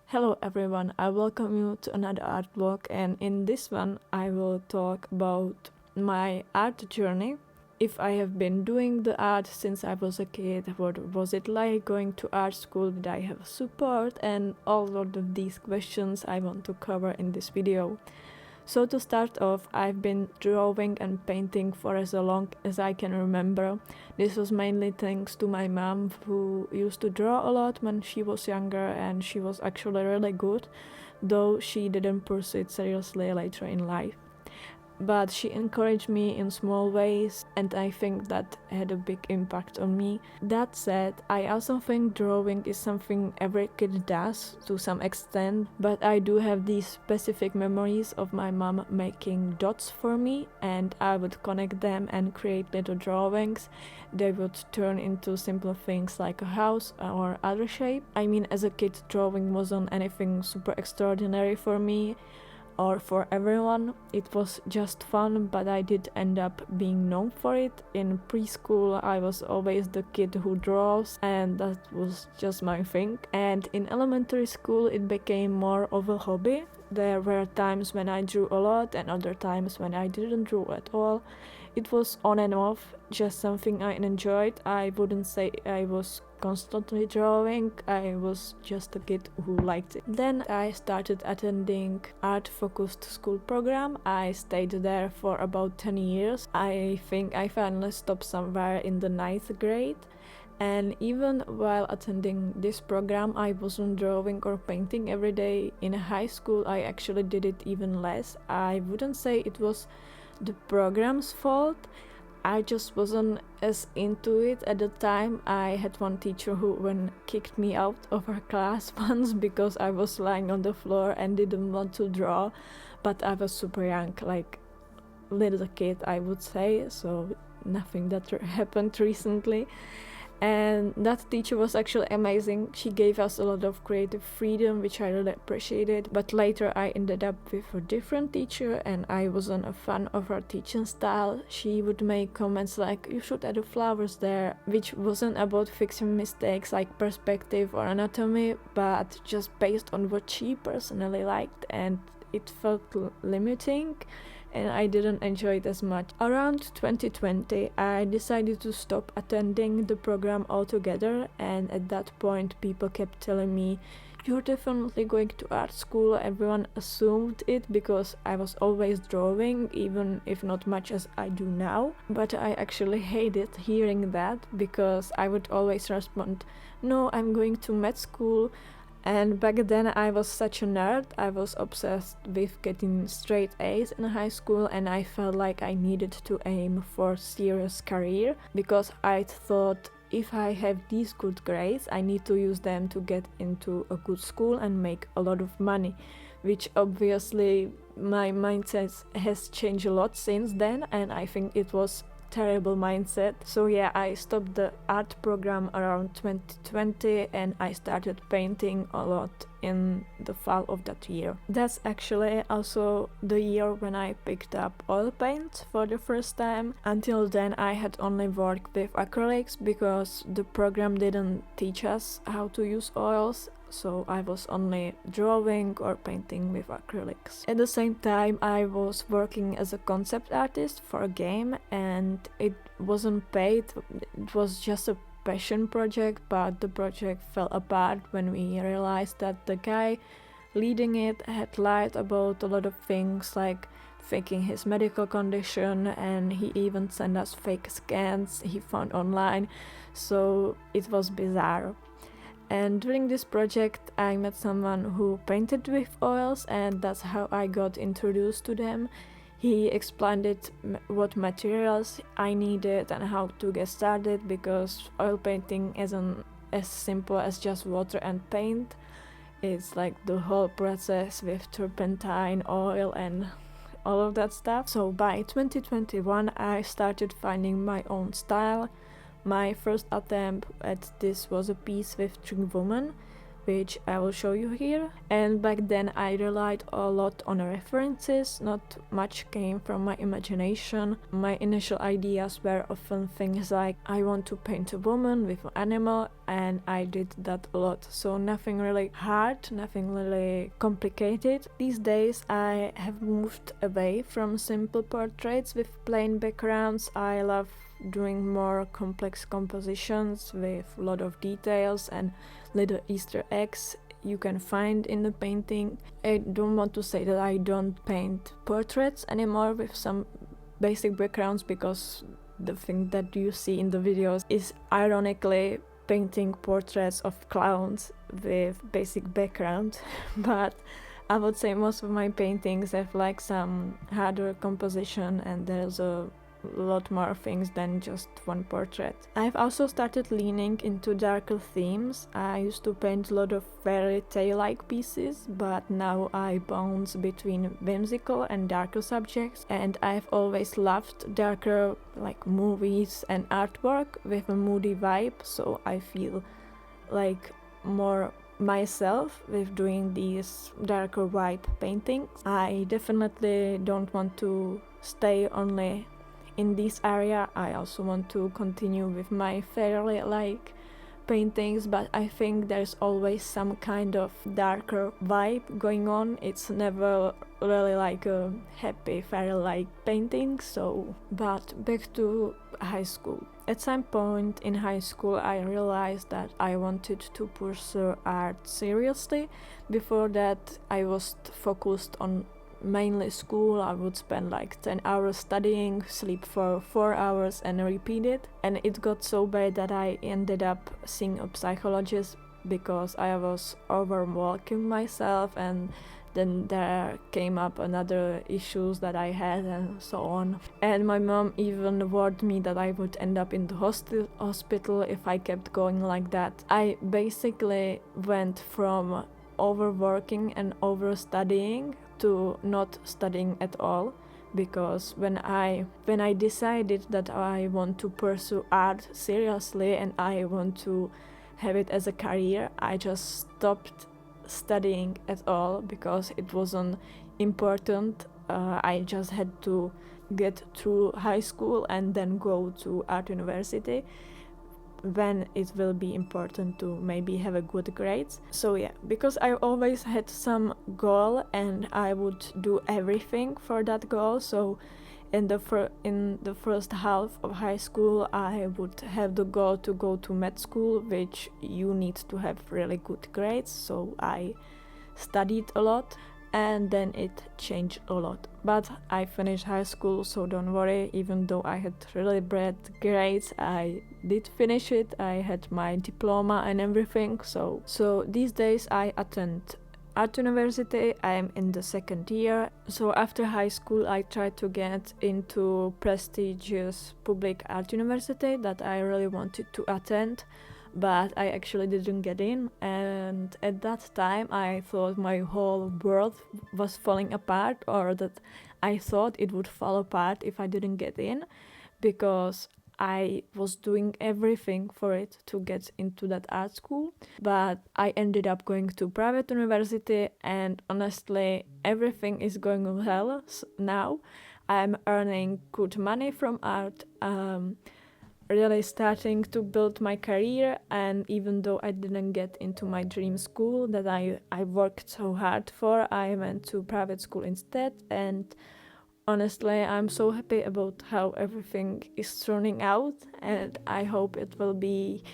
Hello everyone, I welcome you to another art vlog, and in this one I will talk about my art journey. If I have been doing the art since I was a kid, what was it like going to art school, did I have support, and all of these questions I want to cover in this video. So to start off, I've been drawing and painting for as long as I can remember. This was mainly thanks to my mom, who used to draw a lot when she was younger, and she was actually really good, though she didn't pursue it seriously later in life. But she encouraged me in small ways, and I think that had a big impact on me. That said, I also think drawing is something every kid does to some extent, but I do have these specific memories of my mom making dots for me, and I would connect them and create little drawings. They would turn into simple things like a house or other shape. I mean, as a kid, drawing wasn't anything super extraordinary for me or for everyone. It was just fun, but I did end up being known for it. In preschool, I was always the kid who draws, and that was just my thing. And in elementary school, it became more of a hobby. There were times when I drew a lot and other times when I didn't draw at all. It was on and off, just something I enjoyed. I wouldn't say I was constantly drawing, I was just a kid who liked it. Then I started attending art-focused school program. I stayed there for about 10 years. I think I finally stopped somewhere in the 9th grade. And even while attending this program, I wasn't drawing or painting every day. In high school, I actually did it even less. I wouldn't say it was the program's fault. I just wasn't as into it at the time. I had one teacher who even kicked me out of her class once because I was lying on the floor and didn't want to draw, but I was super young, like little kid I would say, so nothing that happened recently. And that teacher was actually amazing. She gave us a lot of creative freedom, which I really appreciated. But later I ended up with a different teacher, and I wasn't a fan of her teaching style. She would make comments like, "You should add the flowers there," which wasn't about fixing mistakes like perspective or anatomy, but just based on what she personally liked, and it felt limiting, and I didn't enjoy it as much. Around 2020, I decided to stop attending the program altogether, and at that point people kept telling me, "You're definitely going to art school." Everyone assumed it because I was always drawing, even if not much as I do now. But I actually hated hearing that because I would always respond, "No, I'm going to med school." And back then I was such a nerd. I was obsessed with getting straight A's in high school, and I felt like I needed to aim for a serious career because I thought if I have these good grades, I need to use them to get into a good school and make a lot of money, which obviously my mindset has changed a lot since then, and I think it was terrible mindset. So yeah, I stopped the art program around 2020, and I started painting a lot in the fall of that year. That's actually also the year when I picked up oil paint for the first time. Until then I had only worked with acrylics because the program didn't teach us how to use oils, so I was only drawing or painting with acrylics. At the same time, I was working as a concept artist for a game, and it wasn't paid. It was just a passion project, but the project fell apart when we realized that the guy leading it had lied about a lot of things, like faking his medical condition, and he even sent us fake scans he found online, so it was bizarre. And during this project I met someone who painted with oils, and that's how I got introduced to them. He explained what materials I needed and how to get started, because oil painting isn't as simple as just water and paint. It's like the whole process with turpentine, oil, and all of that stuff. So by 2021 I started finding my own style. My first attempt at this was a piece with 3 women, which I will show you here. And back then I relied a lot on references, not much came from my imagination. My initial ideas were often things like I want to paint a woman with an animal, and I did that a lot. So nothing really hard, nothing really complicated. These days I have moved away from simple portraits with plain backgrounds. I love doing more complex compositions with a lot of details and little Easter eggs you can find in the painting. I don't want to say that I don't paint portraits anymore with some basic backgrounds, because the thing that you see in the videos is ironically painting portraits of clowns with basic background. But I would say most of my paintings have like some harder composition, and there's a lot more things than just one portrait. I've also started leaning into darker themes. I used to paint a lot of fairy tale-like pieces, but now I bounce between whimsical and darker subjects, and I've always loved darker like movies and artwork with a moody vibe, so I feel like more myself with doing these darker vibe paintings. I definitely don't want to stay only in this area. I also want to continue with my fairy like paintings, but I think there's always some kind of darker vibe going on. It's never really like a happy fairy like painting. So, but back to high school. At some point in high school I realized that I wanted to pursue art seriously. Before that I was focused on mainly school. I would spend like 10 hours studying, sleep for 4 hours and repeat it. And it got so bad that I ended up seeing a psychologist because I was overworking myself, and then there came up another issues that I had and so on. And my mom even warned me that I would end up in the hospital if I kept going like that. I basically went from overworking and overstudying to not studying at all, because when I decided that I want to pursue art seriously and I want to have it as a career, I just stopped studying at all because it wasn't important. I just had to get through high school and then go to art university when it will be important to maybe have a good grades. So yeah, because I always had some goal and I would do everything for that goal. So in the first half of high school I would have the goal to go to med school, which you need to have really good grades. So I studied a lot, and then it changed a lot. But I finished high school, so don't worry. Even though I had really bad grades, I did finish it. I had my diploma and everything. So these days I attend art university. I am in the second year. So after high school I tried to get into prestigious public art university that I really wanted to attend, but I actually didn't get in. And at that time I thought my whole world was falling apart, or that I thought it would fall apart if I didn't get in, because I was doing everything for it to get into that art school. But I ended up going to private university, and honestly everything is going well now. I'm earning good money from art, really starting to build my career. And even though I didn't get into my dream school that I worked so hard for, I went to private school instead. And honestly, I'm so happy about how everything is turning out, and I hope it will be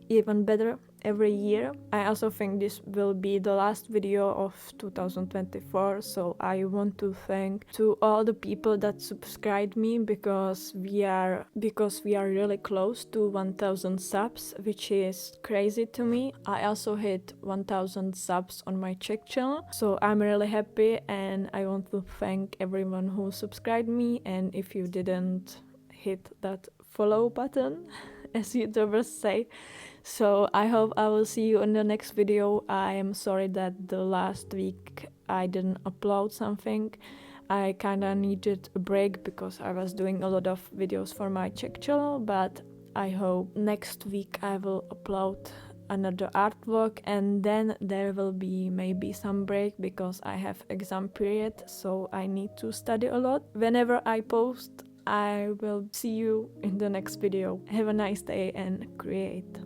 even better every year. I also think this will be the last video of 2024, so I want to thank to all the people that subscribed me, because we are really close to 1000 subs, which is crazy to me. I also hit 1000 subs on my Czech channel, so I'm really happy, and I want to thank everyone who subscribed me. And if you didn't hit that follow button, as YouTubers say. So I hope I will see you in the next video. I am sorry that the last week I didn't upload something. I kinda needed a break because I was doing a lot of videos for my Czech channel, but I hope next week I will upload another artwork, and then there will be maybe some break because I have exam period, so I need to study a lot. Whenever I post, I will see you in the next video. Have a nice day and create.